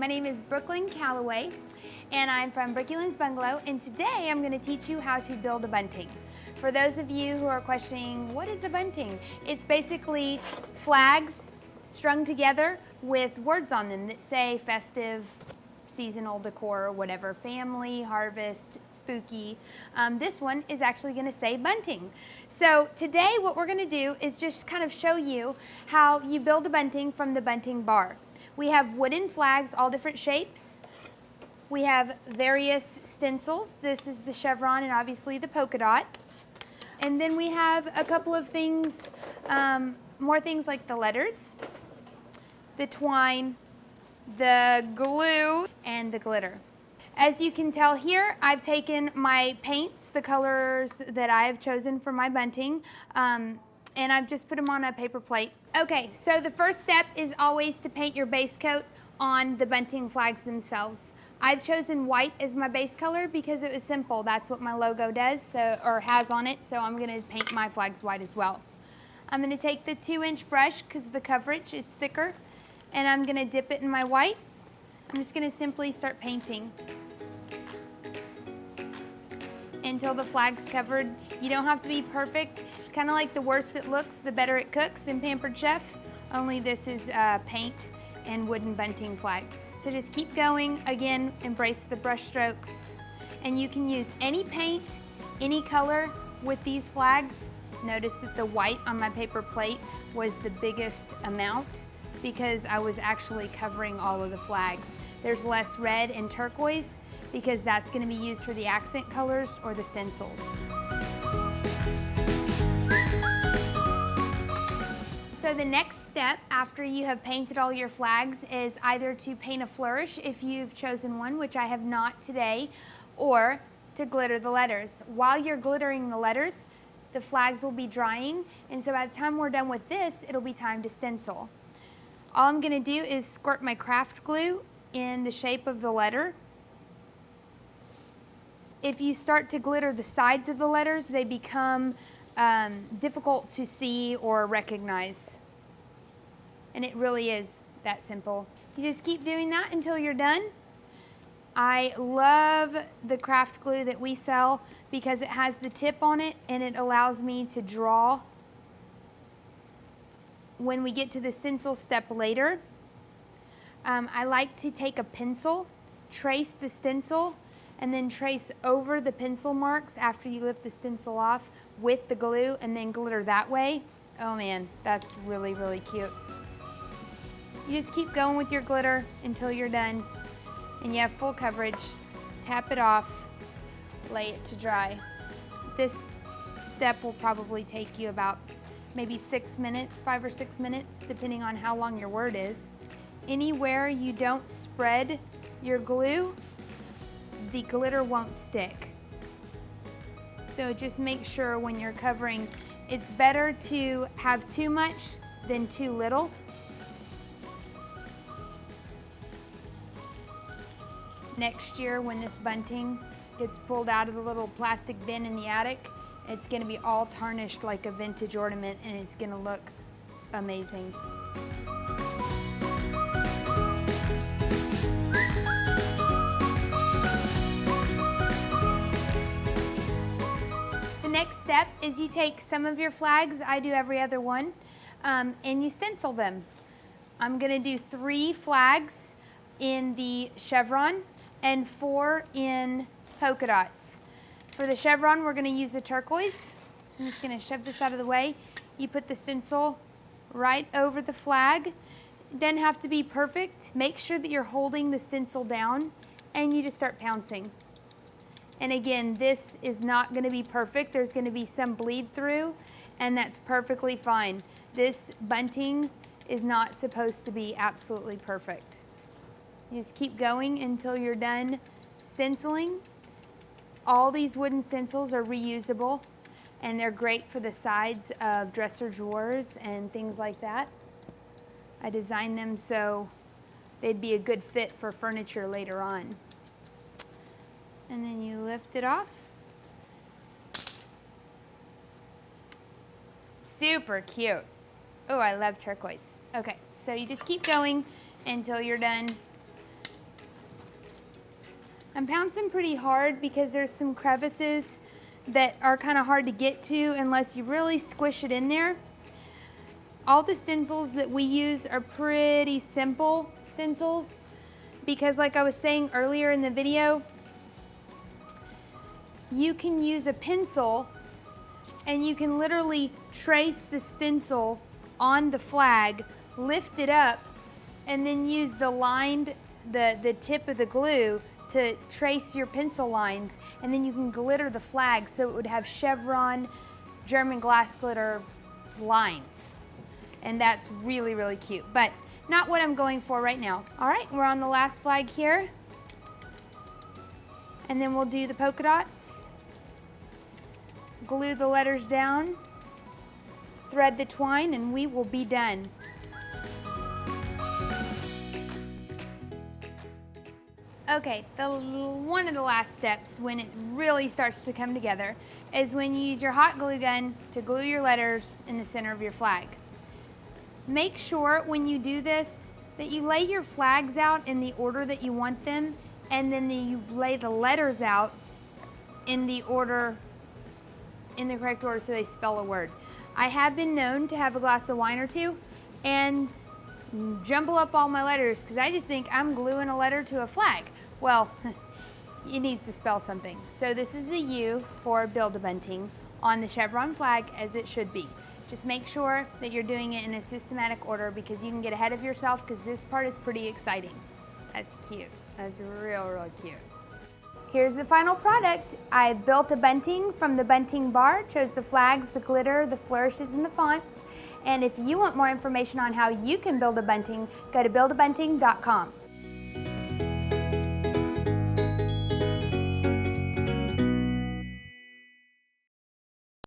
My name is Brookielynn Calloway, and I'm from Brookielynn's Bungalow, and today I'm going to teach you how to build a bunting. For those of you who are questioning, what is a bunting? It's basically flags strung together with words on them that say festive, seasonal decor, whatever, family, harvest, spooky. This one is actually going to say bunting. So today what we're going to do is just kind of show you how you build a bunting from the Bunting Bar. We have wooden flags, all different shapes. We have various stencils. This is the chevron and obviously the polka dot. And then we have a couple of things, more things like the letters, the twine, the glue, and the glitter. As you can tell here, I've taken my paints, the colors that I have chosen for my bunting, and I've just put them on a paper plate. Okay, so the first step is always to paint your base coat on the bunting flags themselves. I've chosen white as my base color because it was simple. That's what my logo does, or has on it, so I'm gonna paint my flags white as well. I'm gonna take the 2-inch brush because of the coverage, it's thicker, and I'm gonna dip it in my white. I'm just gonna simply start painting until the flag's covered. You don't have to be perfect. It's kind of like the worse it looks, the better it cooks in Pampered Chef, only this is paint and wooden bunting flags. So just keep going. Again, embrace the brush strokes. And you can use any paint, any color with these flags. Notice that the white on my paper plate was the biggest amount because I was actually covering all of the flags. There's less red and turquoise because that's going to be used for the accent colors or the stencils. So the next step after you have painted all your flags is either to paint a flourish if you've chosen one, which I have not today, or to glitter the letters. While you're glittering the letters, the flags will be drying, and so by the time we're done with this, it'll be time to stencil. All I'm going to do is squirt my craft glue in the shape of the letter. If you start to glitter the sides of the letters, they become difficult to see or recognize. And it really is that simple. You just keep doing that until you're done. I love the craft glue that we sell because it has the tip on it and it allows me to draw. When we get to the stencil step later, I like to take a pencil, trace the stencil, and then trace over the pencil marks after you lift the stencil off with the glue and then glitter that way. Oh man, that's really, really cute. You just keep going with your glitter until you're done and you have full coverage. Tap it off, lay it to dry. This step will probably take you about maybe 6 minutes, 5 or 6 minutes, depending on how long your word is. Anywhere you don't spread your glue, the glitter won't stick. So just make sure when you're covering, it's better to have too much than too little. Next year when this bunting gets pulled out of the little plastic bin in the attic, it's gonna be all tarnished like a vintage ornament and it's gonna look amazing. Next step is you take some of your flags, I do every other one, and you stencil them. I'm gonna do 3 flags in the chevron and 4 in polka dots. For the chevron, we're gonna use a turquoise. I'm just gonna shove this out of the way. You put the stencil right over the flag. It doesn't have to be perfect. Make sure that you're holding the stencil down and you just start pouncing. And again, this is not gonna be perfect. There's gonna be some bleed through, and that's perfectly fine. This bunting is not supposed to be absolutely perfect. You just keep going until you're done stenciling. All these wooden stencils are reusable, and they're great for the sides of dresser drawers and things like that. I designed them so they'd be a good fit for furniture later on. And then you lift it off. Super cute. Oh, I love turquoise. Okay, so you just keep going until you're done I'm pouncing pretty hard because there's some crevices that are kind of hard to get to unless you really squish it in there. All the stencils that we use are pretty simple stencils because, like I was saying earlier in the video, you can use a pencil and you can literally trace the stencil on the flag, lift it up, and then use the tip of the glue to trace your pencil lines, and then you can glitter the flag so it would have chevron German glass glitter lines. And that's really, really cute, but not what I'm going for right now. All right, we're on the last flag here. And then we'll do the polka dots. Glue the letters down, thread the twine, and we will be done. Okay, one of the last steps when it really starts to come together is when you use your hot glue gun to glue your letters in the center of your flag. Make sure when you do this that you lay your flags out in the order that you want them, and then you lay the letters out in the correct order so they spell a word. I have been known to have a glass of wine or two and jumble up all my letters because I just think I'm gluing a letter to a flag. Well, it needs to spell something. So this is the U for Build-A-Bunting on the chevron flag, as it should be. Just make sure that you're doing it in a systematic order because you can get ahead of yourself because this part is pretty exciting. That's cute. That's real, real cute. Here's the final product. I built a bunting from the Bunting Bar, chose the flags, the glitter, the flourishes, and the fonts. And if you want more information on how you can build a bunting, go to buildabunting.com.